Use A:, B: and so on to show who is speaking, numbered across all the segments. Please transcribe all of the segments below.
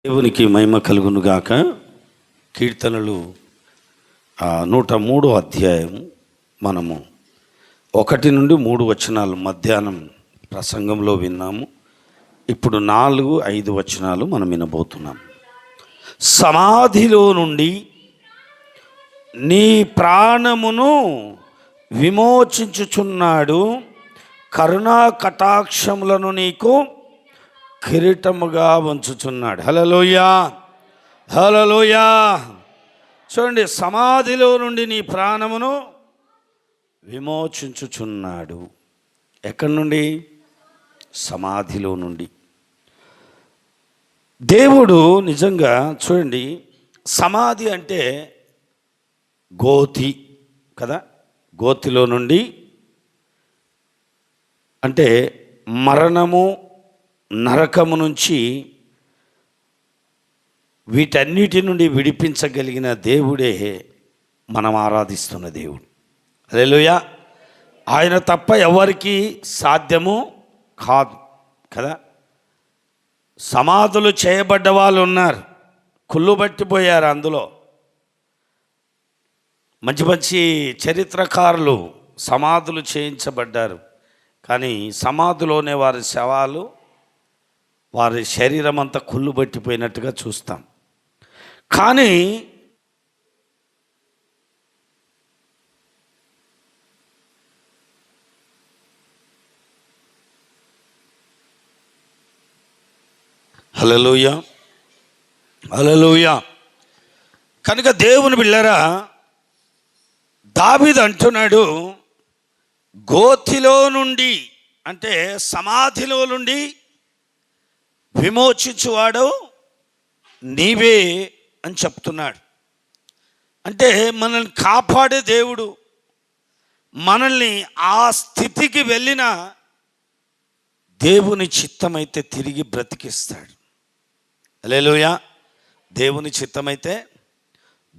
A: దేవునికి మహిమ కలుగునుగాక. కీర్తనలు 103 అధ్యాయం మనము 1 నుండి 3 వచనాలు మధ్యాహ్నం ప్రసంగంలో విన్నాము. ఇప్పుడు 4-5 వచనాలు మనం వినబోతున్నాం. సమాధిలో నుండి నీ ప్రాణమును విమోచించుచున్నాడు, కరుణా కటాక్షములను నీకు కిరీటముగా ఉంచుచున్నాడు. హల్లెలూయా, హల్లెలూయా. చూడండి, సమాధిలో నుండి నీ ప్రాణమును విమోచించుచున్నాడు. ఎక్కడి నుండి? సమాధిలో నుండి. దేవుడు నిజంగా చూడండి, సమాధి అంటే గోతి కదా. గోతిలో నుండి అంటే మరణము, నరకము నుంచి వీటన్నిటి నుండి విడిపించగలిగిన దేవుడే మనం ఆరాధిస్తున్న దేవుడు. హల్లెలూయా. ఆయన తప్ప ఎవరికి సాధ్యము కాదు కదా. సమాధులు చేయబడ్డ వాళ్ళు ఉన్నారు, కుళ్ళు పట్టిపోయారు. అందులో మంచి మంచి చరిత్రకారులు సమాధులు చేయించబడ్డారు. కానీ సమాధిలోనే వారి శవాలు, వారి శరీరం అంతా కుళ్ళు పట్టిపోయినట్టుగా చూస్తాం. కానీ హల్లెలూయా, హల్లెలూయా. కనుక దేవుని బిడ్డలారా, దావీదు అంటున్నాడు, గోతిలో నుండి అంటే సమాధిలో నుండి విమోచించువాడు నీవే అని చెప్తున్నాడు. అంటే మనల్ని కాపాడే దేవుడు, మనల్ని ఆ స్థితికి వెళ్ళిన దేవుని చిత్తమైతే తిరిగి బ్రతికిస్తాడు. హల్లెలూయా. దేవుని చిత్తమైతే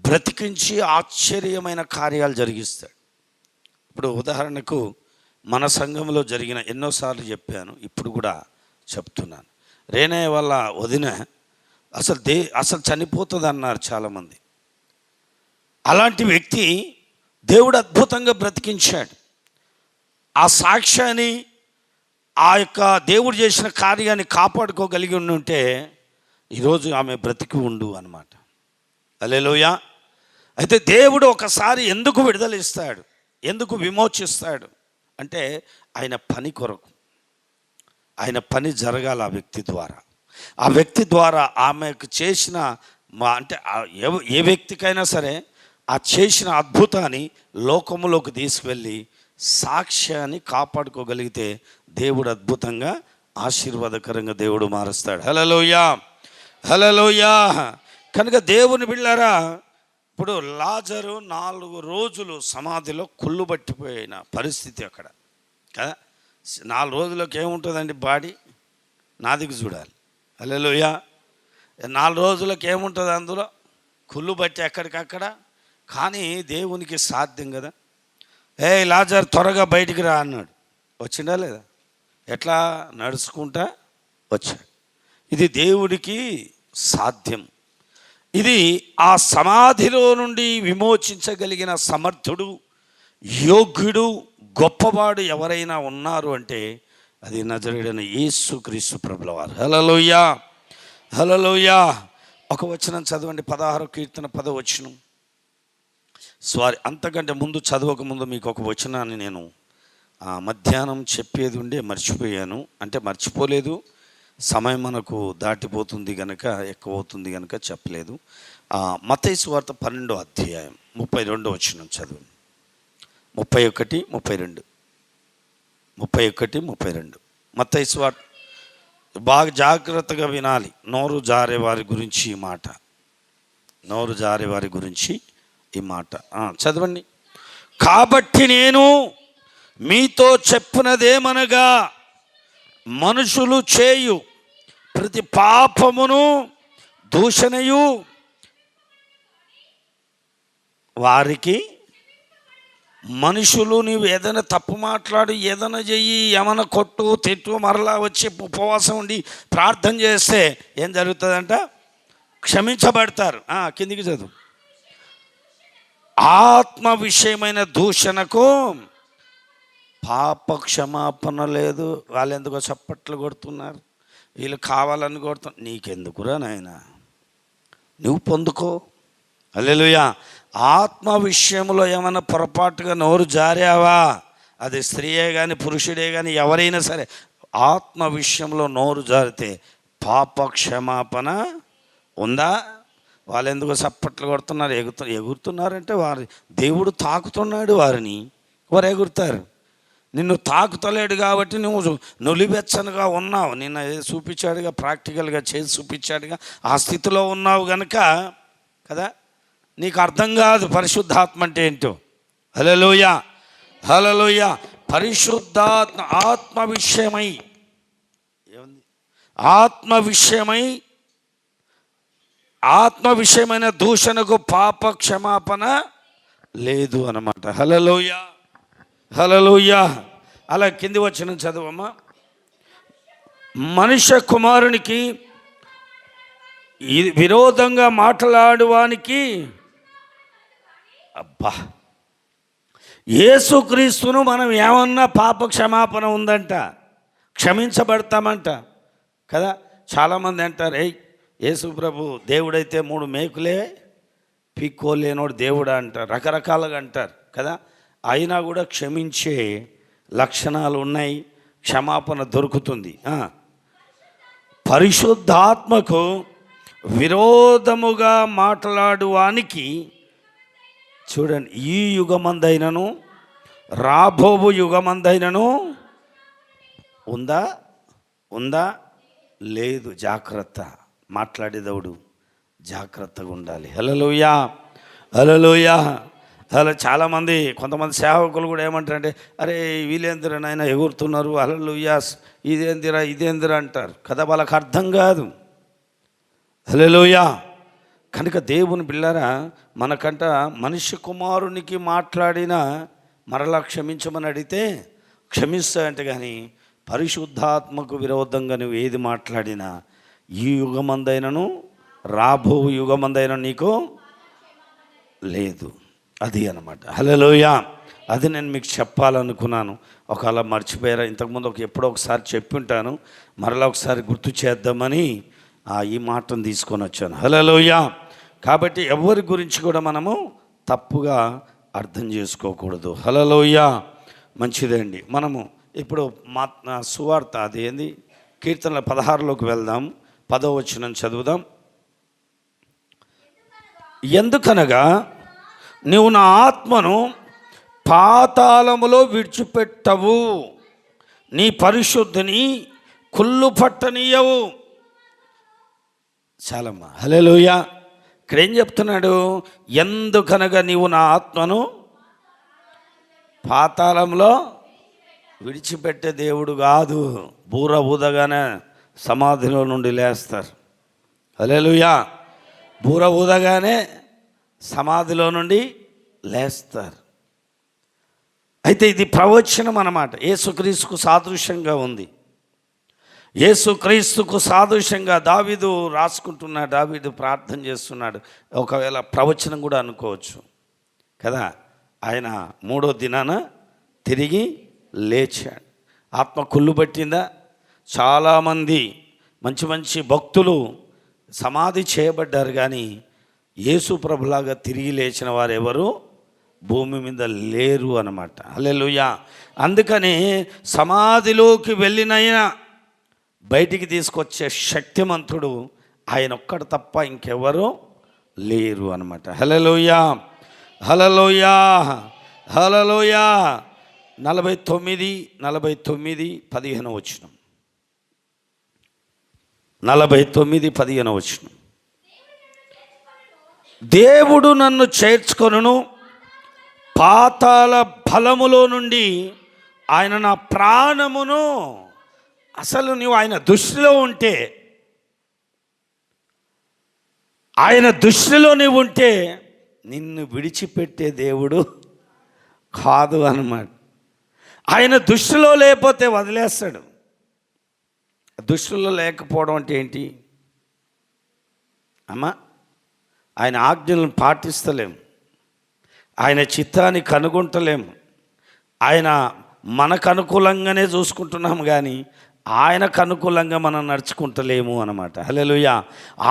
A: బ్రతికించి ఆశ్చర్యమైన కార్యాలు జరిగిస్తాడు. ఇప్పుడు ఉదాహరణకు మన సంఘంలో జరిగిన, ఎన్నోసార్లు చెప్పాను, ఇప్పుడు కూడా చెప్తున్నాను. రేణయ్య వల్ల వదిన అసలు చనిపోతుంది అన్నారు చాలామంది. అలాంటి వ్యక్తి దేవుడు అద్భుతంగా బ్రతికించాడు. ఆ సాక్ష్యాన్ని, ఆ యొక్క దేవుడు చేసిన కార్యాన్ని కాపాడుకోగలిగి ఉంటే ఈరోజు ఆమె బ్రతికి ఉండు అన్నమాట. హల్లెలూయా. అయితే దేవుడు ఒకసారి ఎందుకు విడుదల ఇస్తాడు, ఎందుకు విమోచిస్తాడు అంటే ఆయన పని కొరకు, ఆయన పని జరగాలి ఆ వ్యక్తి ద్వారా. ఆ వ్యక్తి ద్వారా ఆమెకు చేసిన అంటే ఏ వ్యక్తికైనా సరే ఆ చేసిన అద్భుతాన్ని లోకములోకి తీసుకువెళ్ళి సాక్ష్యాన్ని కాపాడుకోగలిగితే దేవుడు అద్భుతంగా ఆశీర్వాదకరంగా దేవుడు మారుస్తాడు. హల్లెలూయా, హల్లెలూయా. కనుక దేవుని బిడ్డలారా, ఇప్పుడు లాజరు 4 రోజులు సమాధిలో కుళ్ళు పట్టిపోయిన పరిస్థితి అక్కడ కదా. 4 రోజులకు ఏముంటుందండి బాడీ? నాదికి చూడాలి. హల్లెలూయా. 4 రోజులకు ఏముంటుంది? అందులో కుళ్ళు బట్టి ఎక్కడికక్కడ. కానీ దేవునికి సాధ్యం కదా. లాజర్ త్వరగా బయటికి రా అన్నాడు. వచ్చిందా లేదా? ఎట్లా? నడుచుకుంటా వచ్చాడు. ఇది దేవుడికి సాధ్యం. ఇది ఆ సమాధిలో నుండి విమోచించగలిగిన సమర్థుడు, యోగ్యుడు, గొప్పవాడు ఎవరైనా ఉన్నారు అంటే అది నజరేయుడైన యేసుక్రీస్తు ప్రభుల వారు. హల్లెలూయా, హల్లెలూయా. ఒక వచనం చదవండి, 16 కీర్తన 10వ వచనం. అంతకంటే ముందు చదవక ముందు మీకు ఒక వచనాన్ని నేను మధ్యాహ్నం చెప్పేది ఉండే మర్చిపోయాను. అంటే మర్చిపోలేదు, సమయం మనకు దాటిపోతుంది కనుక, ఎక్కువ అవుతుంది కనుక చెప్పలేదు. మత్తయి సువార్త 12వ అధ్యాయం 32వ వచనం చదవండి. 31, 32. మత్తయి సువార్త బాగా జాగ్రత్తగా వినాలి. నోరు జారే వారి గురించి ఈ మాట, నోరు జారే వారి గురించి ఈ మాట చదవండి. కాబట్టి నేను మీతో చెప్పినదేమనగా, మనుషులు చేయు ప్రతి పాపమును, దూషణయు వారికి, మనుషులు నీవు ఏదైనా తప్పు మాట్లాడి, ఏదైనా చెయ్యి, ఏమైనా కొట్టు తిట్టు, మరలా వచ్చి ఉపవాసం ఉండి ప్రార్థన చేస్తే ఏం జరుగుతుందంట? క్షమించబడతారు. కిందికి చదువు. ఆత్మ విషయమైన దూషణకు పాప క్షమాపణ లేదు. వాళ్ళు ఎందుకో చప్పట్లు కొడుతున్నారు, వీళ్ళు కావాలని కొడుతున్నారు. నీకెందుకురా నాయన, నువ్వు పొందుకో. హల్లెలూయా. ఆత్మ విషయంలో ఏమైనా పొరపాటుగా నోరు జారావా, అది స్త్రీయే కానీ పురుషుడే కానీ ఎవరైనా సరే, ఆత్మ విషయంలో నోరు జారితే పాప క్షమాపణ ఉందా? వాళ్ళు ఎందుకు చప్పట్లు కొడుతున్నారు, ఎగురుతున్నారంటే వారి దేవుడు తాకుతున్నాడు వారిని, వారు ఎగురుతారు. నిన్ను తాకుతలేడు కాబట్టి నువ్వు నులివెచ్చనుగా ఉన్నావు. నిన్న చూపించాడుగా, ప్రాక్టికల్గా చేసి చూపించాడుగా. ఆ స్థితిలో ఉన్నావు గనుక కదా నీకు అర్థం కాదు పరిశుద్ధాత్మ అంటే ఏంటో. హల్లెలూయా, హల్లెలూయా. పరిశుద్ధాత్మ ఆత్మ విషయమై ఏముంది, ఆత్మ విషయమైన దూషణకు పాప క్షమాపణ లేదు అన్నమాట. హల్లెలూయా, హల్లెలూయా. అలా కింది వచ్చిన చదువమ్మా. మనుష్య కుమారునికి విరోధంగా మాట్లాడువానికి, అబ్బా, యేసుక్రీస్తును మనం ఏమన్నా పాప క్షమాపణ ఉందంట, క్షమించబడతామంట కదా. చాలామంది అంటారు, యేసు ప్రభు దేవుడైతే 3 మేకులే పీక్కోలేనోడు దేవుడా అంటారు, రకరకాలుగా అంటారు కదా. అయినా కూడా క్షమించే లక్షణాలు ఉన్నాయి, క్షమాపణ దొరుకుతుంది. పరిశుద్ధాత్మకు విరోధముగా మాట్లాడువానికి, చూడండి, ఈ యుగమందైనను రాబోవు యుగమందైనను ఉందా లేదు. జాగ్రత్త, మాట్లాడేదవుడు జాగ్రత్తగా ఉండాలి. హల్లెలూయా, హల్లెలూయా. అలా చాలామంది, కొంతమంది సేవకులు కూడా ఏమంటారంటే, అరే వీళ్ళేందిరా నాయన ఎగురుతున్నారు, హల్లెలూయా, ఇదేందిరా అంటారు కదా. వాళ్ళకి అర్థం కాదు. హల్లెలూయా. కనుక దేవుని బిళ్ళారా, మనకంట మనిషి కుమారునికి మాట్లాడిన మరలా క్షమించమని అడిగితే క్షమిస్తాయంటే, కానీ పరిశుద్ధాత్మకు విరోధంగా నువ్వు ఏది మాట్లాడినా ఈ యుగమందైనను రాబో యుగమందైనా నీకు లేదు. అది అన్నమాట. హల్లెలూయా. అది నేను మీకు చెప్పాలనుకున్నాను. ఒకవేళ మర్చిపోయారా, ఇంతకుముందు ఎప్పుడో ఒకసారి చెప్పి ఉంటాను, మరలా ఒకసారి గుర్తు చేద్దామని ఈ మాటను తీసుకొని వచ్చాను. హల్లెలూయా. కాబట్టి ఎవరి గురించి కూడా మనము తప్పుగా అర్థం చేసుకోకూడదు. హల్లెలూయా. మంచిదండి. మనము ఇప్పుడు సువార్త, అది ఏంది, కీర్తనల 16లోకి వెళ్దాం. 10వ వచనం చదువుదాం. ఎందుకనగా నీవు నా ఆత్మను పాతాళములో విడిచిపెట్టవు, నీ పరిశుద్ధిని కుళ్ళు పట్టనీయవు. చాలమ్మా. హల్లెలూయా. ఇక్కడ ఏం చెప్తున్నాడు? ఎందుకనగా నీవు నా ఆత్మను పాతాళంలో విడిచిపెట్టే దేవుడు కాదు. బూర ఊదగానే సమాధిలో నుండి లేస్తారు. హల్లెలూయా. బూర ఊదగానే సమాధిలో నుండి లేస్తారు. అయితే ఇది ప్రవచనం అన్నమాట. యేసుక్రీస్తుకు సాదృశ్యంగా ఉంది. యేసుక్రీస్తుకు సాదృశ్యంగా దావీదు రాసుకుంటున్నాడు, దావీదు ప్రార్థన చేస్తున్నాడు. ఒకవేళ ప్రవచనం కూడా అనుకోవచ్చు కదా. ఆయన 3వ దినాన తిరిగి లేచాడు. ఆత్మ కుళ్ళు పట్టిందా? చాలామంది మంచి మంచి భక్తులు సమాధి చేయబడ్డారు, కానీ యేసు ప్రభులాగా తిరిగి లేచిన వారు ఎవరు భూమి మీద లేరు అన్నమాట. హల్లెలూయా. అందుకని సమాధిలోకి వెళ్ళినైనా బయటికి తీసుకొచ్చే శక్తిమంతుడు ఆయన ఒక్కడు తప్ప ఇంకెవరు లేరు అన్నమాట. హల్లెలూయా, హల్లెలూయా, హల్లెలూయా. 49 15 వచనం. 49 15 వచనం. దేవుడు నన్ను చేర్చుకొనును, పాతాళ బలములో నుండి ఆయన నా ప్రాణమును. అసలు నువ్వు ఆయన దృష్టిలో ఉంటే, ఆయన దృష్టిలో నువ్వు ఉంటే నిన్ను విడిచిపెట్టే దేవుడు కాదు అన్నమాట. ఆయన దృష్టిలో లేకపోతే వదిలేస్తాడు. దృష్టిలో లేకపోవడం అంటే ఏంటి? అమ్మా, ఆయన ఆజ్ఞలను పాటిస్తలేం, ఆయన చిత్తాన్ని కనుగొంటలేము, ఆయన మనకు అనుకూలంగానే చూసుకుంటున్నాము కానీ ఆయనకు అనుకూలంగా మనం నడుచుకుంటలేము అన్నమాట. హల్లెలూయా.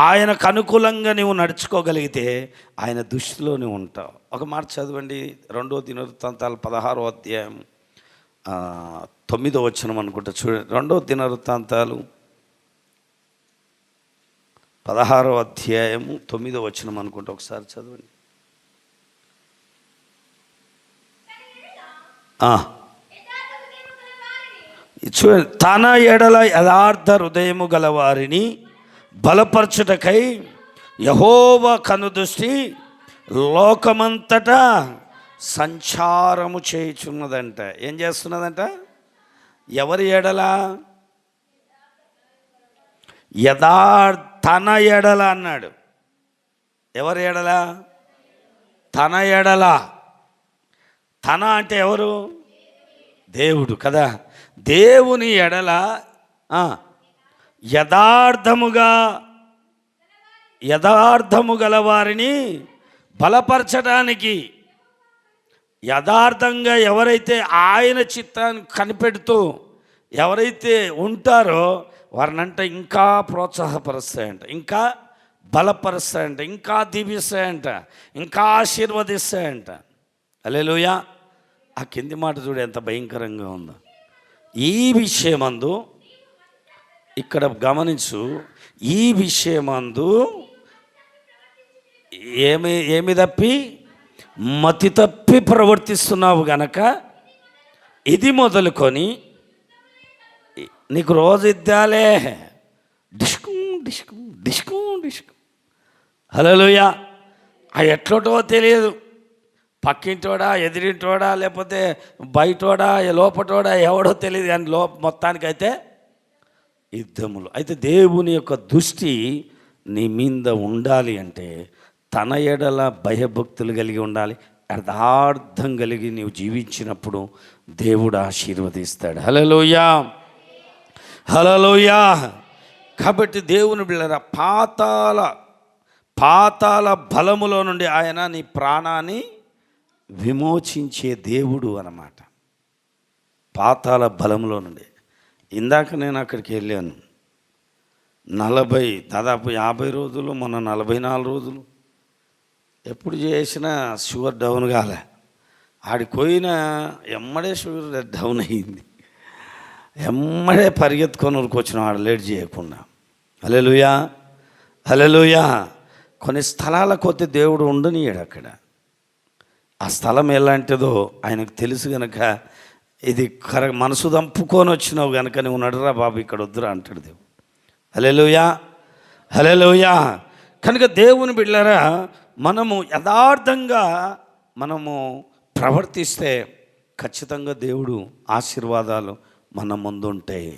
A: ఆయనకు అనుకూలంగా నువ్వు నడుచుకోగలిగితే ఆయన దృష్టిలో నువ్వు ఉంటావు. ఒక మాట చదవండి, 2 దినవృత్తాంతాలు 16వ అధ్యాయం 9వ వచనం అనుకుంటా. చూడండి, 2 దినవృత్తాంతాలు 16వ అధ్యాయము 9వ వచనం అనుకుంటా. ఒకసారి చదవండి. చూడండి, తన ఎడల యథార్థ హృదయము గల వారిని బలపరచుటకై యెహోవా కనుదృష్టి లోకమంతటా సంచారము చేయుచున్నదంట. ఏం చేస్తున్నదంట? ఎవరి ఎడల? తన ఎడల అన్నాడు. ఎవరి ఎడల? తన ఎడల. తన అంటే ఎవరు? దేవుడు కదా. దేవుని ఎడల యథార్థము గల వారిని బలపరచడానికి, యథార్థంగా ఎవరైతే ఆయన చిత్తాన్ని కనిపెడుతూ ఎవరైతే ఉంటారో వారినంట ఇంకా ప్రోత్సాహపరుస్తాయంట, ఇంకా బలపరుస్తాయంట, ఇంకా దీవిస్తాయంట, ఇంకా ఆశీర్వదిస్తాయంట. హల్లెలూయా. ఆ కింది మాట చూడు ఎంత భయంకరంగా ఉందో. ఈ విషయమందు, ఇక్కడ గమనించు, ఈ విషయమందు ఏమి తప్పి మతి తప్పి ప్రవర్తిస్తున్నావు గనక ఇది మొదలుకొని నీకు రోజు ఇద్దాలే డిస్కు డిస్కు డిస్కు డిస్కు. హల్లెలూయా. ఆ ఎట్లోటో తెలియదు, పక్కింటోడా, ఎదిరింటోడా, లేకపోతే బయటోడా, లోపటోడా, ఎవడో తెలియదు కానీ మొత్తానికైతే యుద్ధములు. అయితే దేవుని యొక్క దృష్టి నీ మీద ఉండాలి అంటే తన ఎడల భయభక్తులు కలిగి ఉండాలి. యథార్థం కలిగి నీవు జీవించినప్పుడు దేవుడు ఆశీర్వదిస్తాడు. హల్లెలూయా, హల్లెలూయా. కాబట్టి దేవుని బిడ్డలారా, పాతాళ బలములో నుండి ఆయన నీ ప్రాణాన్ని విమోచించే దేవుడు అన్నమాట. పాతాళ బలంలో నుండి. ఇందాక నేను అక్కడికి వెళ్ళాను, దాదాపు 50 రోజులు, మొన్న 44 రోజులు. ఎప్పుడు చేసినా షుగర్ డౌన్ కాలే. ఆడికి పోయినా ఎమ్మడే షుగర్ డౌన్ అయ్యింది. ఎమ్మడే పరిగెత్తుకొని ఊరుకొచ్చిన వాడు లేట్ చేయకుండా. హల్లెలూయా, హల్లెలూయా. కొన్ని స్థలాల కొద్ది దేవుడు ఉండనియాడు అక్కడ. ఆ స్థలం ఎలాంటిదో ఆయనకు తెలుసు కనుక, ఇది మనసు దంపుకొని వచ్చినావు కనుక నువ్వు నడురా బాబు, ఇక్కడ వద్దురా అంటాడు దేవుడు. హల్లెలూయా, హల్లెలూయా. కనుక దేవుని బిడ్డలారా, మనము యథార్థంగా మనము ప్రవర్తిస్తే ఖచ్చితంగా దేవుడు ఆశీర్వాదాలు మన ముందుంటాయి,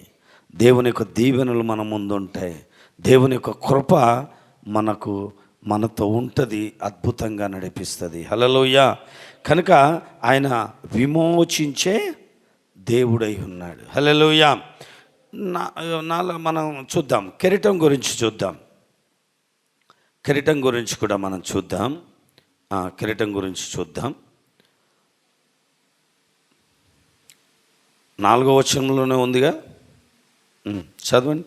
A: దేవుని యొక్క దీవెనలు మన ముందుంటాయి, దేవుని యొక్క కృప మనతో ఉంటుంది, అద్భుతంగా నడిపిస్తుంది. హల్లెలూయా. కనుక ఆయన విమోచించే దేవుడై ఉన్నాడు. హల్లెలూయా. మనం చూద్దాం, కిరీటం గురించి చూద్దాం. కిరీటం గురించి కూడా మనం చూద్దాం. కిరీటం గురించి చూద్దాం. 4వ వచనంలోనే ఉందిగా, చదవండి.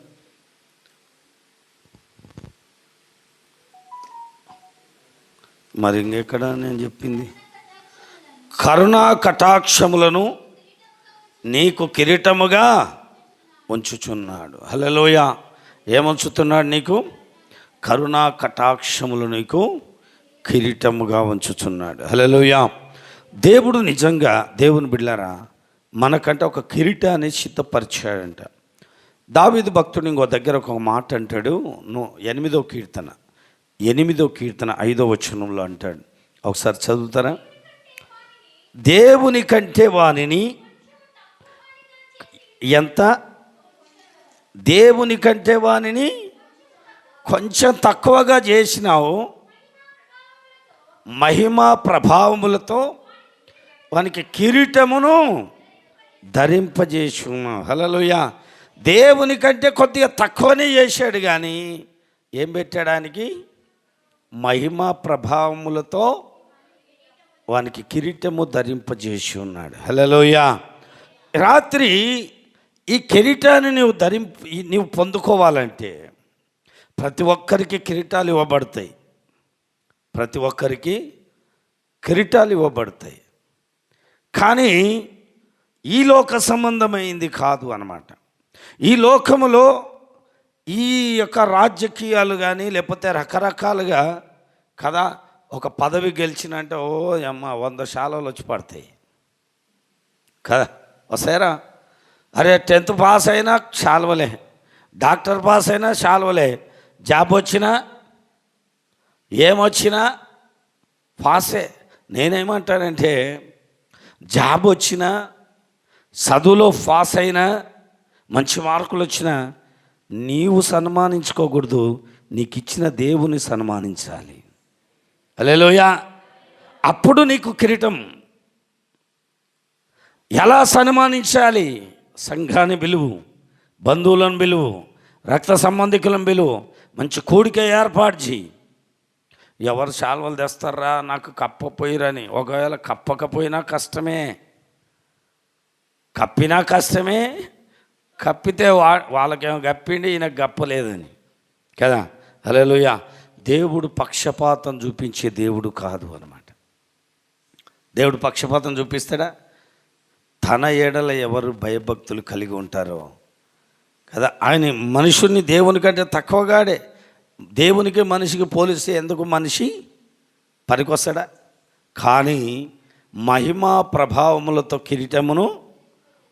A: మరి ఇంకెక్కడ నేను చెప్పింది? కరుణా కటాక్షములను నీకు కిరీటముగా ఉంచుచున్నాడు. హల్లెలూయా. ఏముంచుతున్నాడు? నీకు కరుణా కటాక్షములు నీకు కిరీటముగా ఉంచుచున్నాడు. హల్లెలూయా. దేవుడు నిజంగా, దేవుని బిడ్డలారా, మనకంటే ఒక కిరీటాన్ని సిద్ధపరిచాడంట. దావీదు భక్తుడు ఇంకో దగ్గర ఒక మాట అంటాడు. 8వ కీర్తన 5వ వచనంలో అంటాడు. ఒకసారి చదువుతారా? దేవుని కంటే వానిని దేవుని కంటే వానిని కొంచెం తక్కువగా చేసినావు, మహిమా ప్రభావములతో వానికి కిరీటమును ధరింపజేసున్నావు. హల్లెలూయా. దేవుని కంటే కొద్దిగా తక్కువనే చేశాడు కానీ ఏం పెట్టడానికి? మహిమ ప్రభావములతో వానికి కిరీటము ధరింపజేసి ఉన్నాడు. హల్లెలూయా. రాత్రి ఈ కిరీటాన్ని నీవు పొందుకోవాలంటే ప్రతి ఒక్కరికి కిరీటాలు ఇవ్వబడతాయి. ప్రతి ఒక్కరికి కిరీటాలు ఇవ్వబడతాయి. కానీ ఈ లోక సంబంధమైంది కాదు అన్నమాట. ఈ లోకములో ఈ యొక్క రాజకీయాలు కానీ లేకపోతే రకరకాలుగా కదా, ఒక పదవి గెలిచినంటే ఓ అమ్మ 100 శాలలు వచ్చి పడతాయి కదా, వస్తారా? అరే 10th పాస్ అయినా శాల్వలే, డాక్టర్ పాస్ అయినా శాల్వలే, జాబ్ వచ్చినా ఏమొచ్చినా పాసే. నేనేమంటానంటే జాబ్ వచ్చినా, చదువులో పాస్ అయినా, మంచి మార్కులు వచ్చినా నీవు సన్మానించుకోకూడదు, నీకు ఇచ్చిన దేవుని సన్మానించాలి. హల్లెలూయా. అప్పుడు నీకు కిరీటం. ఎలా సన్మానించాలి? సంఘాన్ని పిలువు, బంధువులను పిలువు, రక్త సంబంధికులను పిలువు, మంచి కూడిక ఏర్పాటు చేయి. ఎవరు శాల్వలు తెస్తారా నాకు కప్పపోయిరని? ఒకవేళ కప్పకపోయినా కష్టమే, కప్పినా కష్టమే. కప్పితే వాళ్ళకేమో గప్పిండి, ఈయనకు గప్పలేదని కదా. హల్లెలూయా. దేవుడు పక్షపాతం చూపించే దేవుడు కాదు అన్నమాట. దేవుడు పక్షపాతం చూపిస్తాడా? తన ఏడల ఎవరు భయభక్తులు కలిగి ఉంటారో కదా, ఆయన మనుషుల్ని దేవుని కంటే తక్కువగాడే. దేవునికి మనిషికి పోలిస్తే ఎందుకు మనిషి పనికొస్తాడా? కానీ మహిమా ప్రభావములతో కిరీటమును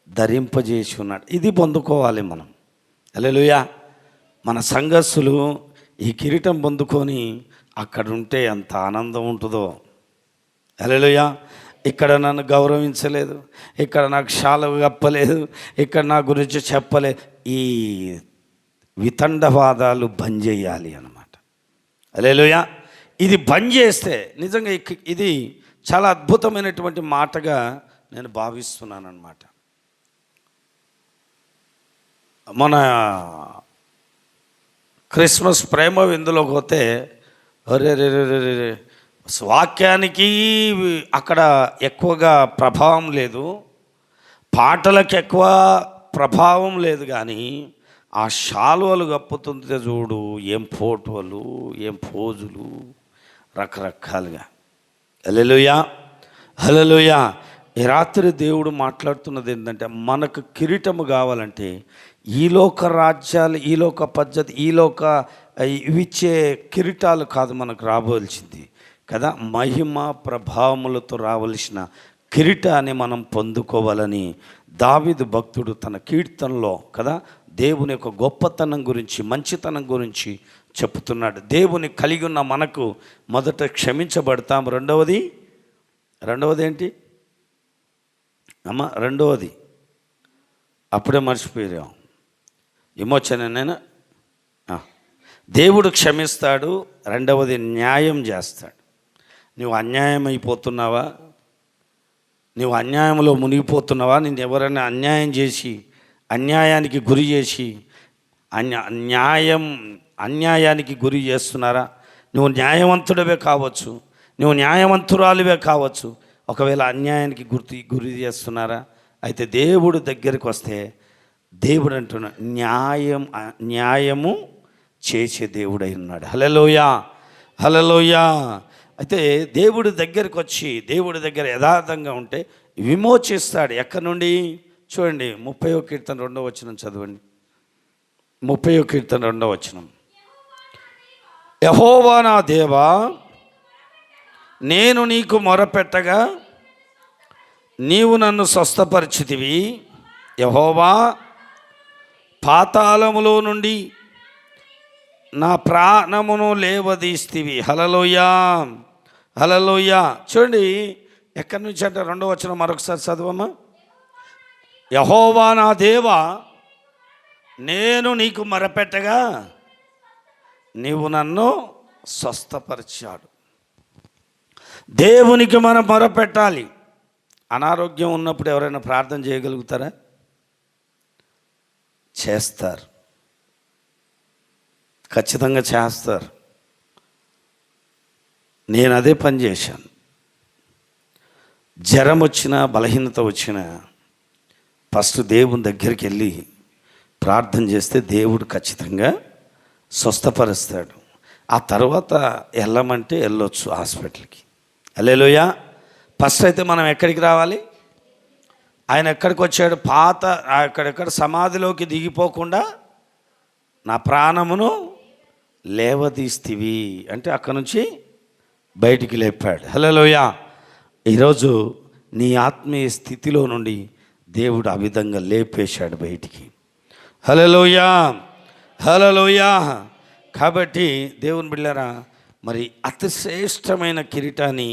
A: ధరింపజేసి ఉన్నాడు. ఇది పొందుకోవాలి మనం. హల్లెలూయా. మన సంఘస్థులు ఈ కిరీటం పొందుకొని అక్కడ ఉంటే ఎంత ఆనందం ఉంటుందో. హల్లెలూయా. ఇక్కడ నన్ను గౌరవించలేదు, ఇక్కడ నాకు శాలువ కప్పలేదు, ఇక్కడ నా గురించి చెప్పలేదు. ఈ వితండవాదాలు బంద్ చేయాలి అన్నమాట. హల్లెలూయా. ఇది బంద్ చేస్తే నిజంగా ఇది చాలా అద్భుతమైనటువంటి మాటగా నేను భావిస్తున్నాను అన్నమాట. మన క్రిస్మస్ ప్రేమ విందులోకి పోతే అరే వాక్యానికి అక్కడ ఎక్కువగా ప్రభావం లేదు, పాటలకు ఎక్కువ ప్రభావం లేదు, కానీ ఆ శాలువలు కప్పుతుంటే చూడు, ఏం ఫోటోలు, ఏం పోజులు, రకరకాలుగా. హల్లెలూయా. హల్లెలూయా. ఈ రాత్రి దేవుడు మాట్లాడుతున్నది ఏంటంటే, మనకు కిరీటము కావాలంటే ఈ లోక రాజ్యాలు, ఈ లోక పద్ధతి, ఈ లోక ఇవిచ్చే కిరీటాలు కాదు మనకు రావాల్సింది కదా. మహిమ ప్రభావములతో రావలసిన కిరీటాన్ని మనం పొందుకోవాలని దావీదు భక్తుడు తన కీర్తనలో కదా దేవుని యొక్క గొప్పతనం గురించి, మంచితనం గురించి చెప్తున్నాడు. దేవుని కలిగి ఉన్న మనకు మొదట క్షమించబడతాం. రెండవది ఏంటి అమ్మ? రెండవది అప్పుడే మర్చిపోయాం, విమోచనైనా దేవుడు క్షమిస్తాడు. రెండవది న్యాయం చేస్తాడు. నువ్వు అన్యాయం అయిపోతున్నావా? నువ్వు అన్యాయంలో మునిగిపోతున్నావా? నేను ఎవరైనా అన్యాయం చేసి, అన్యాయానికి గురి చేసి, అన్యాయానికి గురి చేస్తున్నారా? నువ్వు న్యాయవంతుడివే కావచ్చు, నువ్వు న్యాయవంతురాలివే కావచ్చు, ఒకవేళ అన్యాయానికి గురి చేస్తున్నారా? అయితే దేవుడు దగ్గరికి వస్తే దేవుడు అంటున్నా న్యాయము చేసే దేవుడై ఉన్నాడు. హల్లెలూయా. హల్లెలూయా. అయితే దేవుడి దగ్గరికి వచ్చి దేవుడి దగ్గర యథార్థంగా ఉంటే విమోచిస్తాడు. ఎక్కడి నుండి? చూడండి 30వ కీర్తన 2వ వచనం చదవండి. 30వ కీర్తన 2వ వచనం. యెహోవా నా దేవా, నేను నీకు మొరపెట్టగా నీవు నన్ను స్వస్థపరిచితివి. యెహోవా, పాతాళములో నుండి నా ప్రాణమును లేవదీస్తివి. హల్లెలూయా. హల్లెలూయా. చూడండి ఎక్కడి నుంచి అంటే 2వ వచనం మరొకసారి చదవమ్మా. యెహోవా నా దేవా, నేను నీకు మొరపెట్టగా నీవు నన్ను స్వస్థపరిచాడు. దేవునికి మనం మొరపెట్టాలి. అనారోగ్యం ఉన్నప్పుడు ఎవరైనా ప్రార్థన చేయగలుగుతారా? చేస్తారు, ఖచ్చితంగా చేస్తారు. నేను అదే పని చేశాను. జ్వరం వచ్చినా, బలహీనత వచ్చినా ఫస్ట్ దేవుని దగ్గరికి వెళ్ళి ప్రార్థన చేస్తే దేవుడు ఖచ్చితంగా స్వస్థపరుస్తాడు. ఆ తర్వాత వెళ్ళమంటే వెళ్ళొచ్చు హాస్పిటల్కి. హల్లెలూయా. ఫస్ట్ అయితే మనం ఎక్కడికి రావాలి? ఆయన ఎక్కడికి వచ్చాడు? అక్కడెక్కడ సమాధిలోకి దిగిపోకుండా నా ప్రాణమును లేవదీస్తివి అంటే అక్కడ నుంచి బయటికి లేపాడు. హల్లెలూయా. ఈరోజు నీ ఆత్మీయ స్థితిలో నుండి దేవుడు ఆ విధంగా లేపేశాడు బయటికి. హల్లెలూయా, హల్లెలూయా. కాబట్టి దేవుని బిడ్డలారా, మరి అతి శ్రేష్టమైన కిరీటాన్ని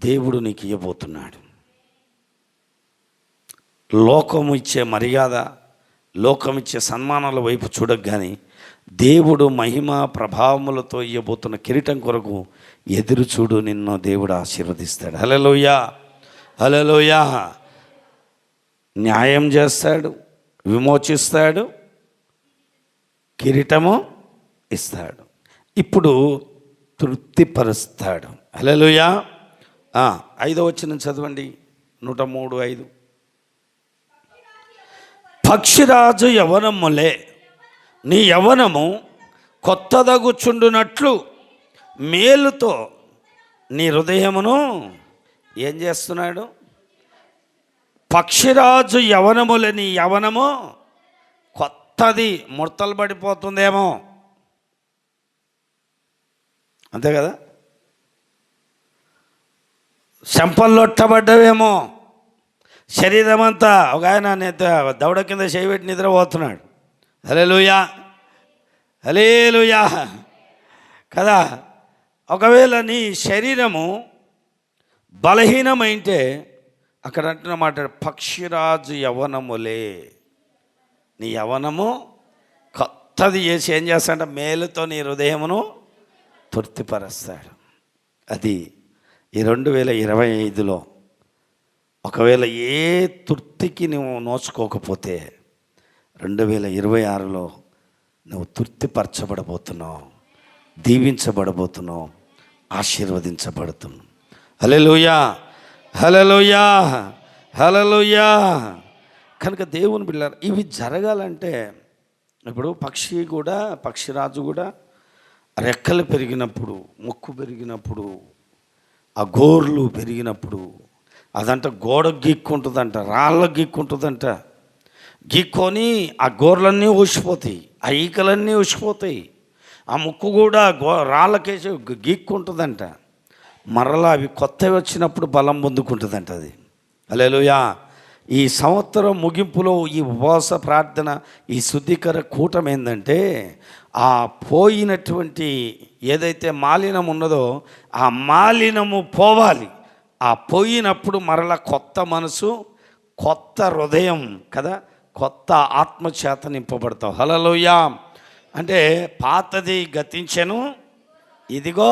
A: దేవుడు నీకు ఇవ్వబోతున్నాడు. లోకము ఇచ్చే మర్యాద, లోకం ఇచ్చే సన్మానాల వైపు చూడగానే దేవుడు మహిమ ప్రభావములతో ఇవ్వబోతున్న కిరీటం కొరకు ఎదురు చూడు. నిన్ను దేవుడు ఆశీర్వదిస్తాడు. హల్లెలూయా, హల్లెలూయా. న్యాయం చేస్తాడు, విమోచిస్తాడు, కిరీటము ఇస్తాడు, ఇప్పుడు తృప్తిపరుస్తాడు. హల్లెలూయా. 5వ వచనం చదవండి, 103:5. పక్షిరాజు యవనములే నీ యవనము కొత్తదగుచుండునట్లు మేలుతో నీ హృదయమును ఏం చేస్తున్నాడు? పక్షిరాజు యవనములే నీ యవనము కొత్తది, ముడతలు పడిపోతుందేమో, అంతే కదా, చెంపల్లొట్టబడ్డవేమో, శరీరం అంతా ఒక ఆయన దవడ కింద చేయబెట్టి నిద్రపోతున్నాడు. హల్లెలూయా, హల్లెలూయా కదా. ఒకవేళ నీ శరీరము బలహీనమైంటే అక్కడ అంటున్న మాట పక్షిరాజు యవనములే, నీ యవనము కొత్తది చేసి ఏం చేస్తాడంటే మేలుతో నీ హృదయమును తృప్తిపరుస్తాడు. అది ఈ 2025లో ఒకవేళ ఏ తృప్తికి నువ్వు నోచుకోకపోతే 2026లో నువ్వు తృప్తిపరచబడబోతున్నావు, దీవించబడబోతున్నావు, ఆశీర్వదించబడుతున్నావు. హల్లెలూయా, హల్లెలూయా, హల్లెలూయా. కనుక దేవుని బిడ్డలారా, ఇవి జరగాలంటే ఇప్పుడు పక్షిరాజు కూడా రెక్కలు పెరిగినప్పుడు, ముక్కు పెరిగినప్పుడు, ఆ గోర్లు పెరిగినప్పుడు అదంట గోడ గీక్కుంటుందంట, రాళ్ళ గీక్కుంటుందంట. గీక్కొని ఆ గోర్లన్నీ ఊసిపోతాయి, ఆ ఈకలన్నీ ఊసిపోతాయి. ఆ ముక్కు కూడా రాళ్ళకేసి గీక్కుంటుందంట. మరలా అవి కొత్తవి వచ్చినప్పుడు బలం పొందుకుంటుందంట అది. హల్లెలూయా. ఈ సంవత్సరం ముగింపులో ఈ ఉపవాస ప్రార్థన, ఈ శుద్ధీకర కూటం ఏంటంటే ఆ పోయినటువంటి ఏదైతే మాలినం ఉన్నదో ఆ మాలినము పోవాలి. ఆ పోయినప్పుడు మరలా కొత్త మనసు, కొత్త హృదయం కదా, కొత్త ఆత్మచేత నింపబడతావు. హల్లెలూయా. అంటే పాతది గతించెను, ఇదిగో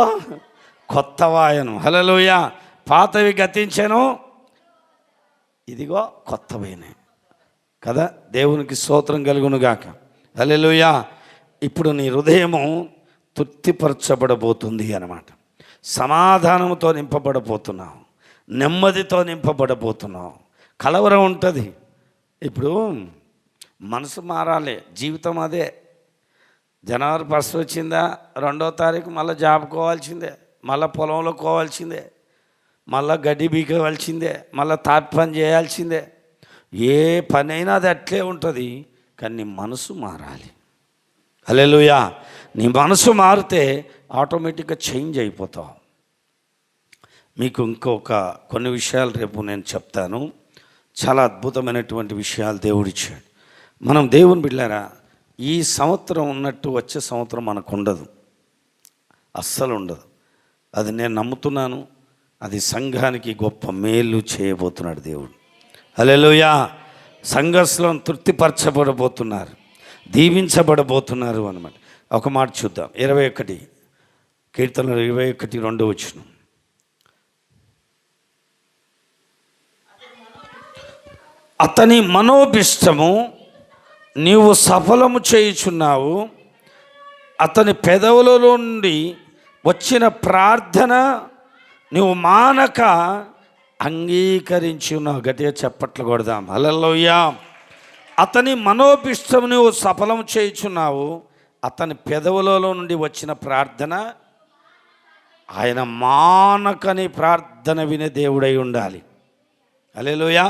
A: కొత్త వాయను. హల్లెలూయా. పాతవి గతించెను, ఇదిగో కొత్తవైనాయి కదా. దేవునికి స్తోత్రం కలుగునుగాక. హల్లెలూయా. ఇప్పుడు నీ హృదయము తృప్తిపరచబడబోతుంది అన్నమాట. సమాధానంతో నింపబడబోతున్నావు, నెమ్మదితో నింపబడబోతున్నావు. కలవరం ఉంటుంది. ఇప్పుడు మనసు మారాలి, జీవితం అదే. జనవరి 1 వచ్చిందా, 2వ తారీఖు మళ్ళీ జాబ్ కోవాల్సిందే, మళ్ళీ పొలంలో కోవాల్సిందే, మళ్ళీ గడ్డి బీకవలసిందే, మళ్ళీ తాపి పని చేయాల్సిందే. ఏ పని అయినా అది అట్లే ఉంటుంది. కానీ నీ మనసు మారాలి. హల్లెలూయా. నీ మనసు మారితే ఆటోమేటిక్గా చేంజ్ అయిపోతావు. మీకు కొన్ని విషయాలు రేపు నేను చెప్తాను. చాలా అద్భుతమైనటువంటి విషయాలు దేవుడిచ్చాడు. మనం దేవుని బిడ్డలారా, ఈ సంవత్సరం ఉన్నట్టు వచ్చే సంవత్సరం మనకు ఉండదు, అస్సలు ఉండదు. అది నేను నమ్ముతున్నాను. అది సంఘానికి గొప్ప మేలు చేయబోతున్నాడు దేవుడు. హల్లెలూయా. సంఘస్థులను తృప్తిపరచబడబోతున్నారు, దీవించబడబోతున్నారు అన్నమాట. ఒక మాట చూద్దాం. 21 కీర్తనలు 21:2. అతని మనోభిష్టము నీవు సఫలము చేయుచున్నావు, అతని పెదవుల నుండి వచ్చిన ప్రార్థన నువ్వు మానక అంగీకరించి ఉన్నావు. గట్టిగా చప్పట్లు కొడదాం. హల్లెలూయా. అతని మనోభిష్టం నువ్వు సఫలం చేయుచున్నావు. అతని పెదవులలో నుండి వచ్చిన ప్రార్థన ఆయన మానకని ప్రార్థన వినే దేవుడై ఉండాలి. హల్లెలూయా.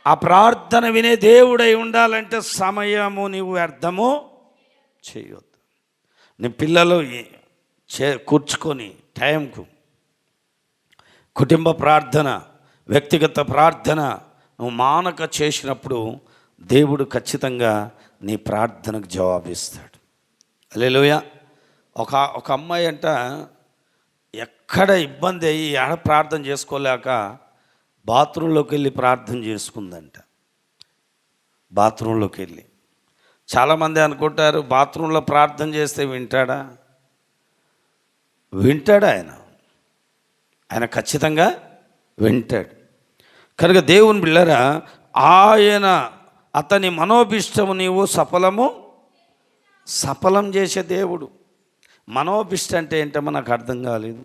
A: ఆ ప్రార్థన వినే దేవుడై ఉండాలంటే సమయము నీవు వ్యర్థము చేయొద్దు. నీ పిల్లలు కూర్చుకొని టైంకు కుటుంబ ప్రార్థన, వ్యక్తిగత ప్రార్థన నువ్వు మానక చేసినప్పుడు దేవుడు ఖచ్చితంగా నీ ప్రార్థనకు జవాబిస్తాడు. హల్లెలూయా. ఒక అమ్మాయి అంట ఎక్కడ ఇబ్బంది అయ్యి ఆడ ప్రార్థన చేసుకోలేక బాత్రూంలోకి వెళ్ళి ప్రార్థన చేసుకుందంట. బాత్రూంలోకి వెళ్ళి. చాలామంది అనుకుంటారు బాత్రూంలో ప్రార్థన చేస్తే వింటాడా? వింటాడు ఆయన ఖచ్చితంగా వింటాడు. కనుక దేవుని బిడ్డలారా, అతని మనోభిష్టము నీవు సఫలం చేసే దేవుడు. మనోభిష్టం అంటే ఏంటో నాకు అర్థం కాలేదు,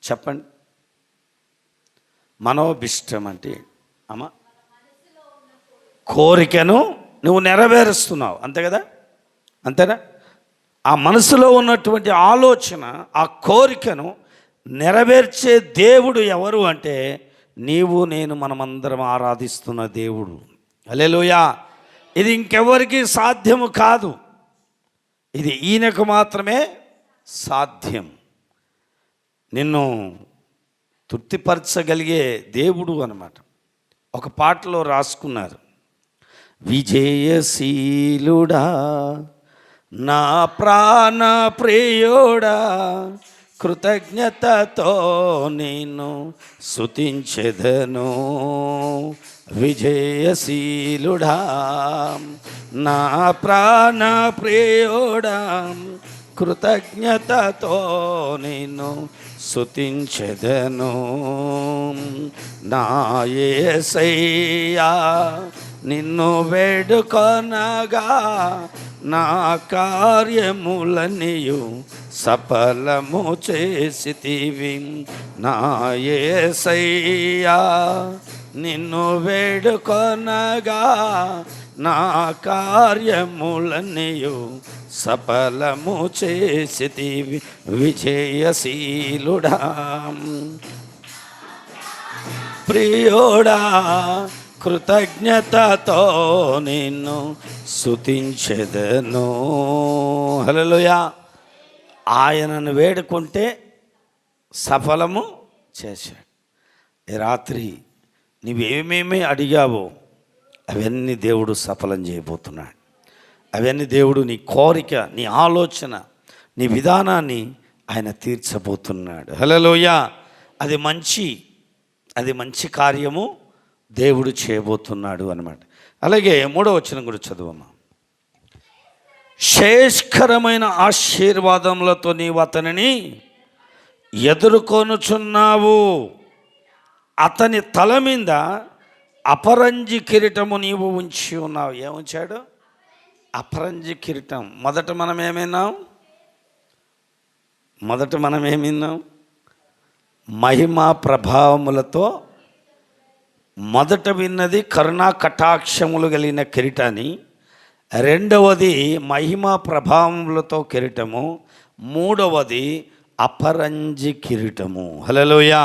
A: చెప్పండి. మనోభిష్టం అంటే అమ్మ కోరికను నువ్వు నెరవేరుస్తున్నావు, అంతే కదా? అంతేనా? ఆ మనసులో ఉన్నటువంటి ఆలోచన, ఆ కోరికను నెరవేర్చే దేవుడు ఎవరు అంటే నీవు నేను మనమందరం ఆరాధిస్తున్న దేవుడు. హల్లెలూయా. ఇది ఇంకెవరికి సాధ్యము కాదు, ఇది ఈయనకు మాత్రమే సాధ్యం. నిన్ను తృప్తిపరచగలిగే దేవుడు అన్నమాట. ఒక పాటలో రాసుకున్నారు, విజయశీలుడా నా ప్రాణ ప్రియుడా కృతజ్ఞతతో నేను స్తుతించెదను. విజయశీలుడా నా ప్రాణ ప్రియుడా కృతజ్ఞతతో నేను స్తుతించెదను. నా యేసయ్యా నిన్ను వేడుకొనగా నా కార్యములనియు సఫలము చేసితివి. నా యేసయ్యా నిన్ను వేడుకొనగా నా కార్యములనియు సఫలము చేసితివి. విజయశీలుడా ప్రియుడా కృతజ్ఞతతో నిన్ను స్తుతించెదను. హల్లెలూయా. ఆయనను వేడుకుంటే సఫలము చేశాడు. ఈ రాత్రి నీవేమేమి అడిగావో అవన్నీ దేవుడు సఫలం చేయబోతున్నాడు. అవన్నీ దేవుడు నీ కోరిక, నీ ఆలోచన, నీ విధానాన్ని ఆయన తీర్చబోతున్నాడు. హల్లెలూయా. అది మంచి కార్యము దేవుడు చేయబోతున్నాడు అన్నమాట. అలాగే 3వ వచనం కూడా చదువమ్మా. శ్రేష్కరమైన ఆశీర్వాదములతో నీవు అతనిని ఎదుర్కొనుచున్నావు. అతని తల మీద అపరంజి కిరీటము నీవు ఉంచి ఉన్నావు. ఏముంచాడు? అపరంజి కిరీటం. మొదట మనం ఏమిన్నాం? మహిమా ప్రభావములతో మొదట విన్నది కరుణా కటాక్షములు కలిగిన కిరీటాన్ని, రెండవది మహిమా ప్రభావములతో కిరీటము, మూడవది అపరంజి కిరీటము. హల్లెలూయా.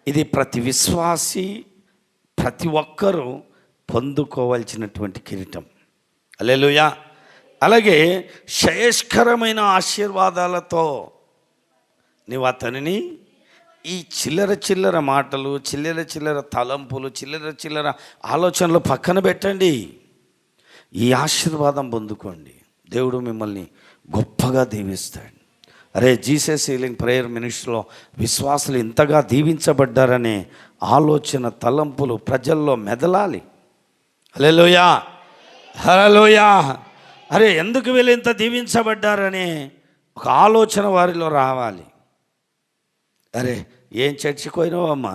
A: ఇది ప్రతి విశ్వాసి, ప్రతి ఒక్కరూ పొందుకోవాల్సినటువంటి కిరీటం. హల్లెలూయా. అలాగే శ్రేష్కరమైన ఆశీర్వాదాలతో నీవు అతనిని, ఈ చిల్లర మాటలు, చిల్లర తలంపులు, చిల్లర ఆలోచనలు పక్కన పెట్టండి. ఈ ఆశీర్వాదం పొందుకోండి. దేవుడు మిమ్మల్ని గొప్పగా దీవిస్తాడు. అరే, జీసస్ హీలింగ్ ప్రేయర్ మినిస్ట్రీలో విశ్వాసులు ఇంతగా దీవించబడ్డారనే ఆలోచన, తలంపులు ప్రజల్లో మెదలాలి. హల్లెలూయా. హల్లెలూయా. అరే, ఎందుకు వీళ్ళు ఇంత దీవించబడ్డారనే ఒక ఆలోచన వారిలో రావాలి. అరే, ఏం చర్చికి పోయినావమ్మా,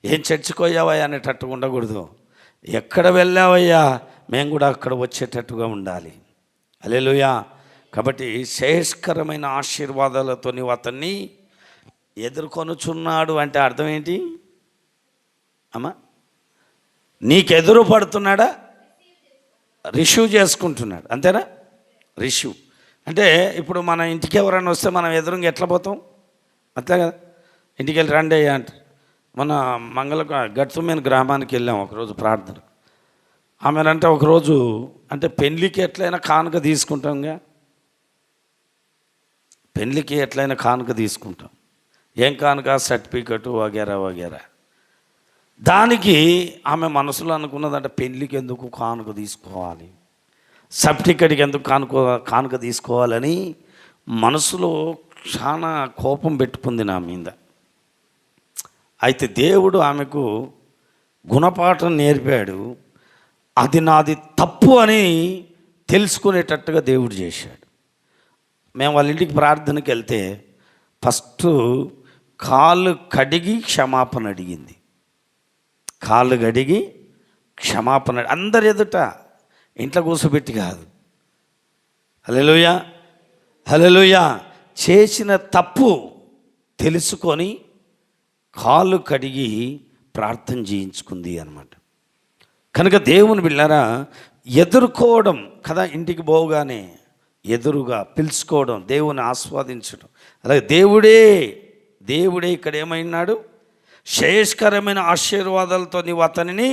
A: ఏం చర్చికి పోయావా అనేటట్టుగా ఉండకూడదు. ఎక్కడ వెళ్ళావయ్యా, మేము కూడా అక్కడ వచ్చేటట్టుగా ఉండాలి. హల్లెలూయా. కాబట్టి శ్రేయస్కరమైన ఆశీర్వాదాలతో నీవు అతన్ని ఎదుర్కొనుచున్నాడు అంటే అర్థం ఏంటి అమ్మా? నీకెదురు పడుతున్నాడా? రిసీవ్ చేసుకుంటున్నాడు, అంతేనా? రిసీవ్ అంటే ఇప్పుడు మన ఇంటికి ఎవరైనా వస్తే మనం ఎదురుగా ఎట్లా పోతాం? అంతే కదా, ఇంటికి వెళ్ళి రండి అయ్యా అంటారు. మన గట్టుమైన గ్రామానికి వెళ్ళాం ఒకరోజు ప్రార్థన. ఆమెనంటే ఒకరోజు అంటే పెళ్ళికి ఎట్లయినా కానుక తీసుకుంటాంగా, పెళ్ళికి ఎట్లయినా కానుక తీసుకుంటాం. ఏం కానుక? సర్టిఫికెట్ వగేరా వగేరా. దానికి ఆమె మనసులో అనుకున్నదంటే పెళ్ళికి ఎందుకు కానుక తీసుకోవాలి, సర్టిఫికెట్కి ఎందుకు కానుక తీసుకోవాలని మనసులో చాలా కోపం పెట్టుకుంది నా మీద. అయితే దేవుడు ఆమెకు గుణపాఠం నేర్పాడు. అది నాది తప్పు అని తెలుసుకునేటట్టుగా దేవుడు చేశాడు. మేము వాళ్ళ ఇంటికి ప్రార్థనకి వెళ్తే ఫస్ట్ కాళ్ళు కడిగి క్షమాపణ అడిగింది. కాళ్ళు కడిగి క్షమాపణ అందరి ఎదుట, ఇంట్లో కూర్చోబెట్టి కాదు. హల్లెలూయా, హల్లెలూయా. చేసిన తప్పు తెలుసుకొని కాళ్ళు కడిగి ప్రార్థన చేయించుకుంది అన్నమాట. కనుక దేవుని బిడ్డలారా, ఎదుర్కోవడం కదా, ఇంటికి పోగానే ఎదురుగా పిలుచుకోవడం, దేవుని ఆస్వాదించడం. అలాగే దేవుడే ఇక్కడ ఏమైనాడు? శ్రేయస్కరమైన ఆశీర్వాదాలతో నీవు అతనిని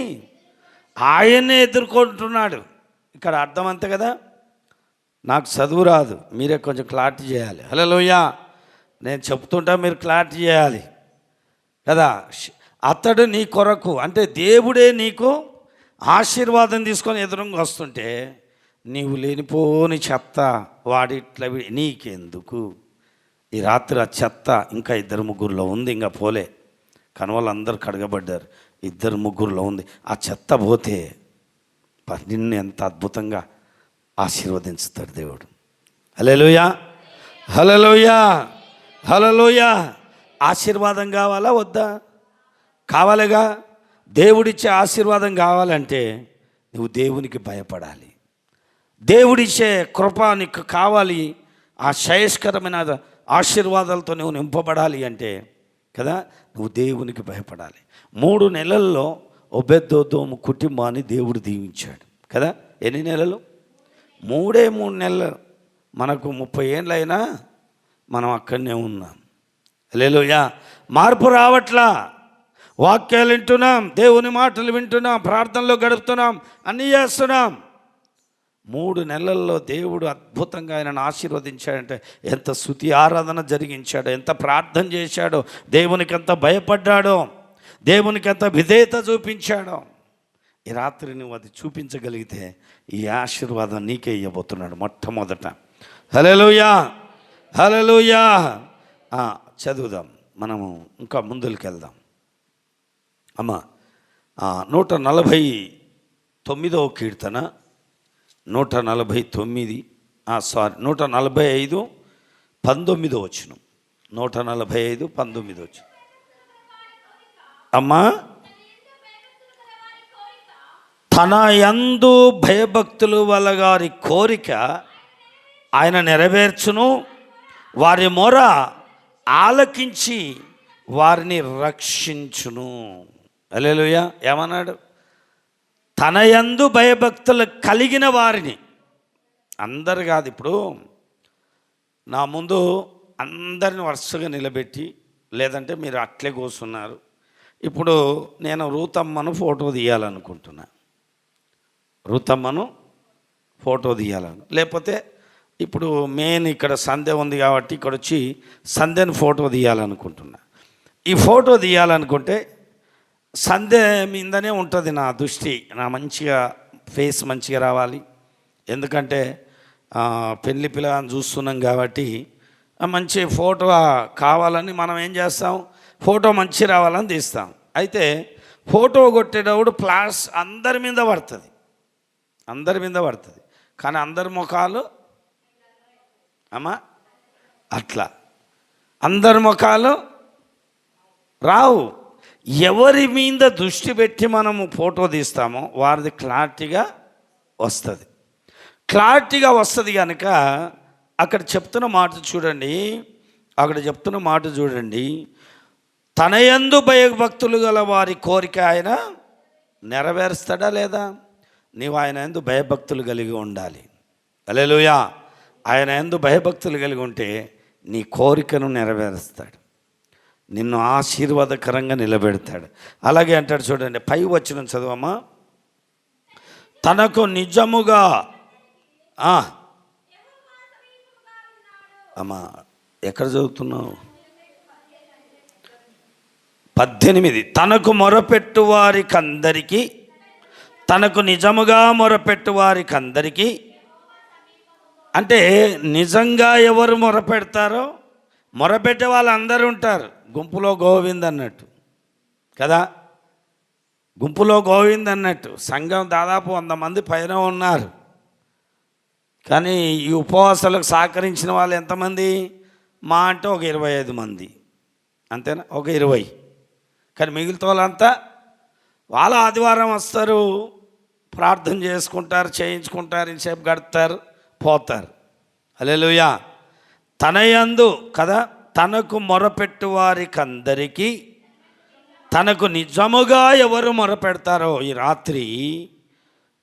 A: ఆయన్నే ఎదుర్కొంటున్నాడు. ఇక్కడ అర్థం అంతే కదా. నాకు చదువు రాదు, మీరే కొంచెం క్లారిటీ చేయాలి. హల్లెలూయా. నేను చెప్తుంటా, మీరు క్లారిటీ చేయాలి కదా. అతడు నీ కొరకు అంటే దేవుడే నీకు ఆశీర్వాదం తీసుకొని ఎదురుగా వస్తుంటే నీవు లేనిపోని చెత్త వాడిట్లా నీకెందుకు? ఈ రాత్రి ఆ చెత్త ఇంకా 2-3 ఉంది, ఇంకా పోలే. కానీ వాళ్ళందరూ కడగబడ్డారు, 2-3 ఉంది. ఆ చెత్త పోతే నిన్ను ఎంత అద్భుతంగా ఆశీర్వదించుతాడు దేవుడు. హల్లెలూయా, హల్లెలూయా, హల్లెలూయా. ఆశీర్వాదం కావాలా వద్దా? కావాలిగా. దేవుడిచ్చే ఆశీర్వాదం కావాలంటే నువ్వు దేవునికి భయపడాలి. దేవుడిచ్చే కృప నీకు కావాలి. ఆ శ్రేయస్కరమైన ఆశీర్వాదాలతో నువ్వు నింపబడాలి అంటే కదా, నువ్వు దేవునికి భయపడాలి. 3 నెలల్లో ఒబేదోదోము కుటుంబాన్ని దేవుడు దీవించాడు కదా. ఎన్ని నెలలు? 3 నెలలు. మనకు 30 ఏళ్ళైనా మనం అక్కడనే ఉన్నాం. హల్లెలూయా. మార్పు రావట్లా. వాక్యాలు వింటున్నాం, దేవుని మాటలు వింటున్నాం, ప్రార్థనలో గడుపుతున్నాం, అన్నీ చేస్తున్నాం. 3 నెలల్లో దేవుడు అద్భుతంగా ఆయనను ఆశీర్వదించాడంటే ఎంత స్తుతి ఆరాధన జరిగించాడో, ఎంత ప్రార్థన చేశాడో, దేవునికి ఎంత భయపడ్డాడో, దేవునికి ఎంత విధేయత చూపించాడో. ఈ రాత్రి నువ్వు అది చూపించగలిగితే ఈ ఆశీర్వాదం నీకే ఇవ్వబోతున్నాడు మొట్టమొదట. హల్లెలూయా, హల్లెలూయా. చదువుదాం, మనము ఇంకా ముందుకు వెళ్దాం. అమ్మ 149వ కీర్తన 145 145 19వ వచనం. 145 19వ వచనం. అమ్మా, తన యందు భయభక్తులు వలగారి కోరిక ఆయన నెరవేర్చును, వారి మొర ఆలకించి వారిని రక్షించును. హల్లెలూయా. ఏమన్నాడు? తన యందు భయభక్తులు కలిగిన వారిని. అందరు కాదు. ఇప్పుడు నా ముందు అందరిని వరుసగా నిలబెట్టి, లేదంటే మీరు అట్లే కూర్చున్నారు. ఇప్పుడు నేను రూతమ్మను ఫోటో తీయాలనుకుంటున్నా, రూతమ్మను ఫోటో తీయాలను. లేకపోతే ఇప్పుడు మెయిన్ ఇక్కడ సంధ్య ఉంది కాబట్టి ఇక్కడ వచ్చి సంధ్యను ఫోటో తీయాలనుకుంటున్నా. ఈ ఫోటో తీయాలనుకుంటే సంధ్య మీదనే ఉంటుంది నా దృష్టి. నా మంచిగా ఫేస్ మంచిగా రావాలి. ఎందుకంటే పెళ్లి పిల్లని చూస్తున్నాం కాబట్టి మంచి ఫోటో కావాలని మనం ఏం చేస్తాం? ఫోటో మంచి రావాలని తీస్తాం. అయితే ఫోటో కొట్టేటప్పుడు ఫ్లాష్ అందరి మీద పడుతుంది, అందరి మీద పడుతుంది. కానీ అందరి ముఖాలు అమ్మా అట్లా అందరి ముఖాలు రావు. ఎవరి మీద దృష్టి పెట్టి మనము ఫోటో తీస్తామో వారిది క్లారిటీగా వస్తుంది. క్లారిటీగా వస్తుంది కనుక అక్కడ చెప్తున్న మాట చూడండి, తన యందు భయభక్తులు గల వారి కోరిక ఆయన నెరవేరుస్తాడా లేదా? నీవు ఆయన యందు భయభక్తులు కలిగి ఉండాలి. హల్లెలూయా. ఆయన యందు భయభక్తులు కలిగి ఉంటే నీ కోరికను నెరవేరుస్తాడు, నిన్ను ఆశీర్వాదకరంగా నిలబెడతాడు. అలాగే అంటాడు చూడండి, పై వచనం చదవమ్మా. తనకు నిజముగా అమ్మా ఎక్కడ చదువుతున్నావు? 18. తనకు మొరపెట్టు వారికందరికీ, తనకు నిజముగా మొరపెట్టు వారికందరికీ అంటే నిజంగా ఎవరు మొరపెడతారో, మొరపెట్టే వాళ్ళు అందరూ ఉంటారు. గుంపులో గోవింద్ అన్నట్టు కదా, గుంపులో గోవింద్ అన్నట్టు. సంఘం దాదాపు 100 మంది పైన ఉన్నారు. కానీ ఈ ఉపవాసాలకు సహకరించిన వాళ్ళు ఎంతమంది? మా అంటే ఒక 25 మంది, అంతేనా? ఒక 20. కానీ మిగిలిన వాళ్ళంతా వాళ్ళ ఆదివారం వస్తారు, ప్రార్థన చేసుకుంటారు, చేయించుకుంటారు, ఇంతసేపు గడుపుతారు, పోతారు. హల్లెలూయా. తన యందు కదా, తనకు మొరపెట్టు వారికందరికీ, తనకు నిజముగా ఎవరు మొరపెడతారో ఈ రాత్రి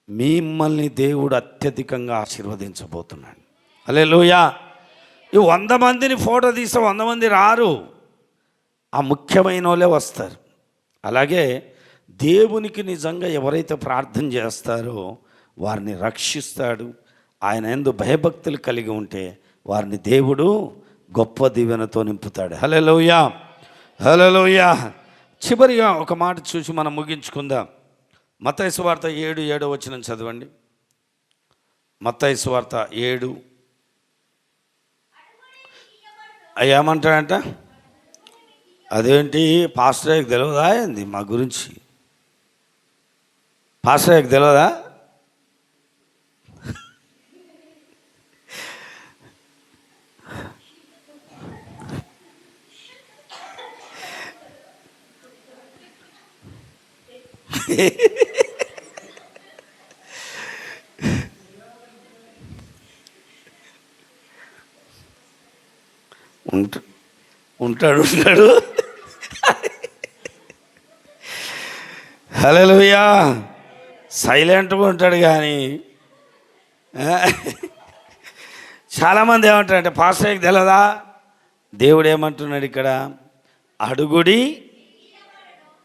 A: మిమ్మల్ని దేవుడు అత్యధికంగా ఆశీర్వదించబోతున్నాడు. హల్లెలూయా. ఈ 100 మందిని ఫోటో తీస్తే 100 మంది రారు, ఆ ముఖ్యమైన వాళ్ళే వస్తారు. అలాగే దేవునికి నిజంగా ఎవరైతే ప్రార్థన చేస్తారో వారిని రక్షిస్తాడు. ఆయన యందు భయభక్తులు కలిగి ఉంటే వారిని దేవుడు గొప్ప దీవెనతో నింపుతాడు. హల్లెలూయా, హల్లెలూయా. చివరిగా ఒక మాట చూసి మనం ముగించుకుందాం. మత్తయి సువార్త 7:7 వచనం చదవండి. మత్తయి సువార్త 7 ఏమంటాడంట? అదేంటి పాస్టర్కి తెలియదా ఏంది మా గురించి? పాస్టర్కి తెలియదా? ఉంటాడు. హల్లెలూయా. సైలెంట్గా ఉంటాడు. కానీ చాలామంది ఏమంటారంటే పాస్టర్కి తెలియదా? దేవుడు ఏమంటున్నాడు ఇక్కడ? అడుగుడి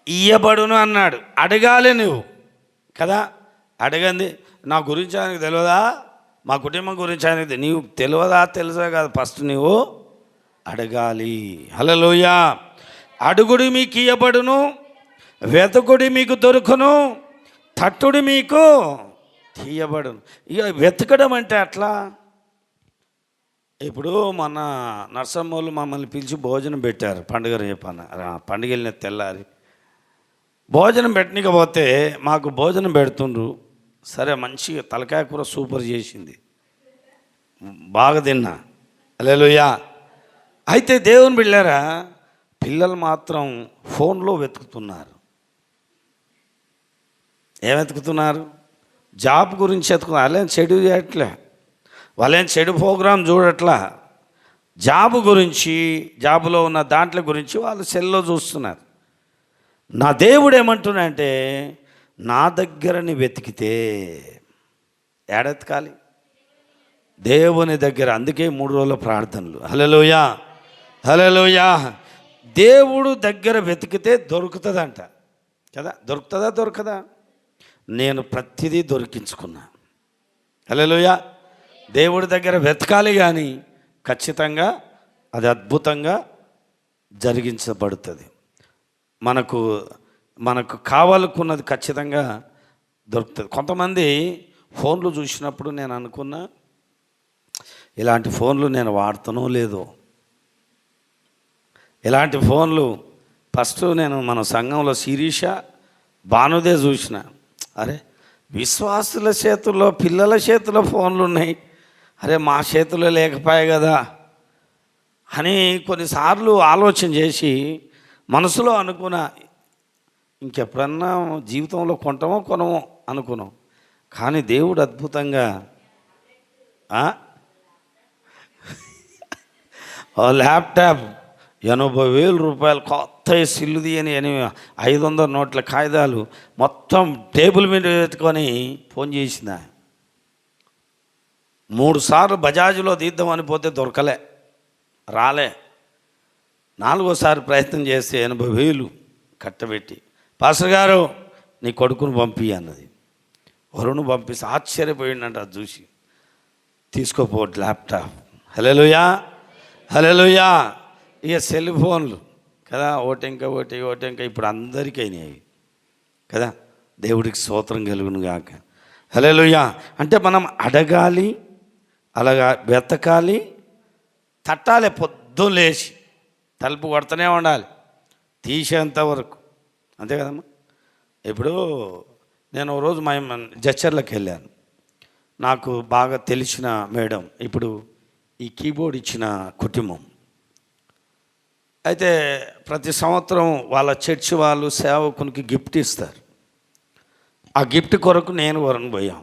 A: ఇయ్యబడును అన్నాడు. అడగాలి నువ్వు కదా. అడగంది నా గురించి ఆయనకు తెలియదా, మా కుటుంబం గురించి ఆయనకు నీవు తెలియదా? తెలుసా కాదు, ఫస్ట్ నువ్వు అడగాలి. హల్లెలూయా. అడుగుడి మీకు ఇయ్యబడును, వెతుకుడి మీకు దొరుకును, తట్టుడి మీకు తీయబడును. ఇక వెతకడం అంటే అట్లా. ఇప్పుడు మన నర్సమ్మోళ్ళు మమ్మల్ని పిలిచి భోజనం పెట్టారు. పండుగ రేపన పండుగ వెళ్ళిన తెల్లారి భోజనం పెట్టనికపోతే మాకు భోజనం పెడుతుండ్రు. సరే, మంచిగా తలకాయ కూర సూపర్ చేసింది, బాగా తిన్నా. హల్లెలూయా. అయితే దేవుని బిడ్డలారా, పిల్లలు మాత్రం ఫోన్లో వెతుకుతున్నారు. ఏం వెతుకుతున్నారు? జాబ్ గురించి వెతుకుతున్నారు. వాళ్ళేం చెడు చేయట్లే, వాళ్ళేం చెడు ప్రోగ్రాం చూడట్లా. జాబ్ గురించి, జాబులో ఉన్న దాంట్ల గురించి వాళ్ళు సెల్లో చూస్తున్నారు. నా దేవుడు ఏమంటున్నాడంటే, నా దగ్గరని వెతికితే ఏడెతకాలి? దేవుని దగ్గర. అందుకే 3 రోజుల ప్రార్థనలు. హల్లెలూయా, హల్లెలూయా. దేవుడు దగ్గర వెతికితే దొరుకుతుందంట కదా. దొరుకుతుందా? దొరకదా? నేను ప్రతిదీ దొరికించుకున్నా. హల్లెలూయా. దేవుడి దగ్గర వెతకాలి, కానీ ఖచ్చితంగా అది అద్భుతంగా జరిగించబడుతుంది. మనకు కావాలనుకున్నది ఖచ్చితంగా దొరుకుతుంది. కొంతమంది ఫోన్లు చూసినప్పుడు నేను అనుకున్నా, ఇలాంటి ఫోన్లు నేను వాడుతానో లేదో. ఇలాంటి ఫోన్లు ఫస్ట్ నేను మన సంఘంలో శిరీష భానుదే చూసిన. అరే, విశ్వాసుల చేతుల్లో, పిల్లల చేతిలో ఫోన్లు ఉన్నాయి, అరే మా చేతిలో లేకపోయాయి కదా అని కొన్నిసార్లు ఆలోచన చేసి మనసులో అనుకున్నా, ఇంకెప్పుడన్నా జీవితంలో కొనమో అనుకున్నాం. కానీ దేవుడు అద్భుతంగా ల్యాప్టాప్ 80,000 రూపాయలు కొత్త సిల్లుది అని 500 నోట్ల కాగితాలు మొత్తం టేబుల్ మీద పెట్టుకొని ఫోన్ చేసింది. 3 సార్లు బజాజ్లో తీద్దామని పోతే దొరకలే, రాలే. 4వసారి ప్రయత్నం చేస్తే 80,000 కట్టబెట్టి, పాస్టర్ గారు నీ కొడుకును పంపి అన్నది. వరుణ్ పంపిస్తే ఆశ్చర్యపోయిందంట అది చూసి. తీసుకోపో ల్యాప్టాప్. హల్లెలూయా, హల్లెలూయా. ఇక సెల్ ఫోన్లు కదా, ఓటెంక ఇప్పుడు అందరికీ అయినాయి కదా. దేవుడికి స్తోత్రం కలుగును గాక. హల్లెలూయా. అంటే మనం అడగాలి, అలాగా వెతకాలి, తట్టాలి. పొద్దున్న లేచి తలుపు కొడుతూనే ఉండాలి తీసేంత వరకు, అంతే కదమ్మా. ఇప్పుడు నేను రోజు మా జడ్చర్లకు వెళ్ళాను. నాకు బాగా తెలిసిన మేడం ఇప్పుడు ఈ కీబోర్డ్ ఇచ్చిన కుటుంబం. అయితే ప్రతి సంవత్సరం వాళ్ళ చర్చి వాళ్ళు సేవకునికి గిఫ్ట్ ఇస్తారు. ఆ గిఫ్ట్ కొరకు నేను వరుణ్ పోయాం.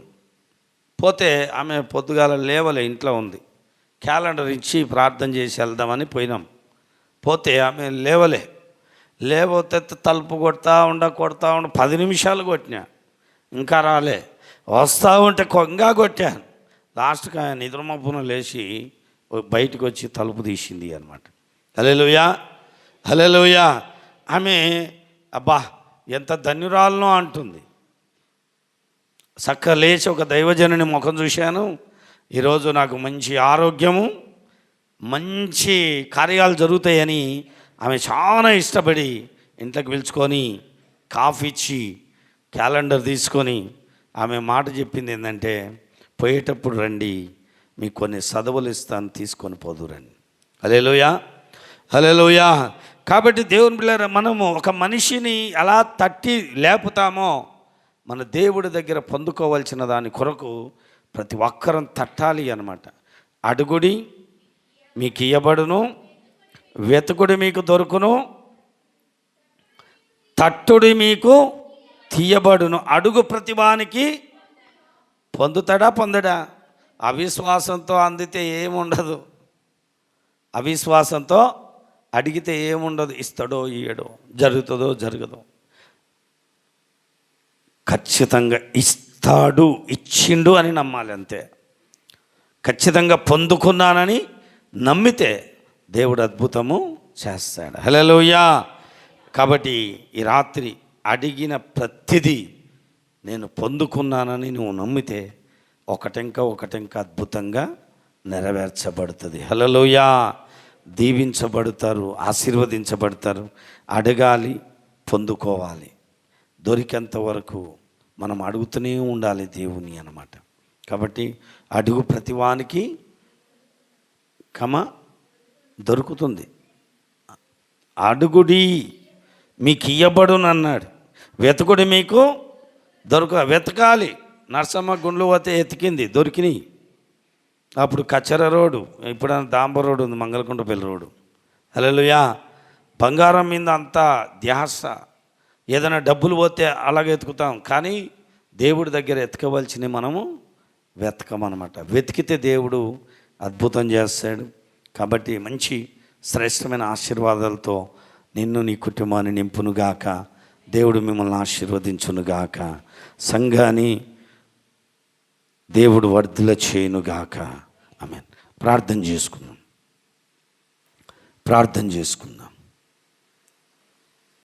A: పోతే ఆమె పొద్దుగాల లేవలే, ఇంట్లో ఉంది. క్యాలెండర్ ఇచ్చి ప్రార్థన చేసి వెళ్దామని పోయినాం. పోతే ఆమె లేవతే తలుపు కొడతా ఉండ 10 నిమిషాలు కొట్టినా, ఇంకా రాలే. వస్తూ ఉంటే కొంగా కొట్టాను. లాస్ట్కి ఆయన నిద్రమబ్బున లేచి బయటకు వచ్చి తలుపు తీసింది అనమాట. హల్లెలూయా, హల్లెలూయా. ఆమె అబ్బా ఎంత ధన్యురాలనో అంటుంది. చక్కగా లేచి ఒక దైవజనుని ముఖం చూశాను. ఈరోజు నాకు మంచి ఆరోగ్యము, మంచి కార్యాలు జరుగుతాయని ఆమె చాలా ఇష్టపడి ఇంట్లోకి పిలుచుకొని కాఫీ ఇచ్చి క్యాలెండర్ తీసుకొని ఆమె మాట చెప్పింది ఏంటంటే, పోయేటప్పుడు రండి, మీకు కొన్ని చదువులు ఇస్తాను, తీసుకొని పోదురండి. హల్లెలూయా, హల్లెలూయా. కాబట్టి దేవుని బిడ్డలారా, మనము ఒక మనిషిని ఎలా తట్టి లేపుతామో మన దేవుడి దగ్గర పొందుకోవాల్సిన దాని కొరకు ప్రతి ఒక్కరం తట్టాలి అన్నమాట. అడుగుడి మీకు ఇయ్యబడును, వెతుకుడి మీకు దొరుకును, తట్టుడి మీకు తీయబడును. అడుగు ప్రతివానికి పొందడా? అవిశ్వాసంతో అందితే ఏముండదు, అవిశ్వాసంతో అడిగితే ఏముండదు. ఇస్తాడో ఇయ్యడో, జరుగుతుందో జరగదో. ఖచ్చితంగా ఇస్తాడు, ఇచ్చిండు అని నమ్మాలి, అంతే. ఖచ్చితంగా పొందుకున్నానని నమ్మితే దేవుడు అద్భుతము చేస్తాడు. హల్లెలూయా. కాబట్టి ఈ రాత్రి అడిగిన ప్రతిదీ నేను పొందుకున్నానని నువ్వు నమ్మితే ఒకటెంక అద్భుతంగా నెరవేర్చబడుతుంది. హల్లెలూయా. దీవించబడతారు, ఆశీర్వదించబడతారు. అడగాలి, పొందుకోవాలి. దొరికేంత వరకు మనం అడుగుతూనే ఉండాలి దేవుని అన్నమాట. కాబట్టి అడుగు ప్రతివానికి దొరుకుతుంది. అడుగుడి మీకు ఇయ్యబడును అన్నాడు. వెతుకుడి మీకు వెతకాలి. నరసమ్మ గుండ్లు పోతే ఎతికింది, దొరికినాయి. అప్పుడు కచ్చర రోడ్డు, ఇప్పుడు దాంబ రోడ్డు ఉంది, మంగళకుంటపల్లి రోడ్డు. హల్లెలూయా. బంగారం మీద అంతా ధ్యాస. ఏదైనా డబ్బులు పోతే అలాగే ఎతుకుతాం, కానీ దేవుడి దగ్గర ఎతకవలసినవి మనము వెతకమన్నమాట. వెతికితే దేవుడు అద్భుతం చేస్తాడు. కాబట్టి మంచి శ్రేష్టమైన ఆశీర్వాదాలతో నిన్ను నీ కుటుంబాన్ని నింపునుగాక. దేవుడు మిమ్మల్ని ఆశీర్వదించునుగాక. సంఘాన్ని దేవుడు వర్ధిల్ల చేయునుగాక. ఆమేన్. ప్రార్థన చేసుకుందాం.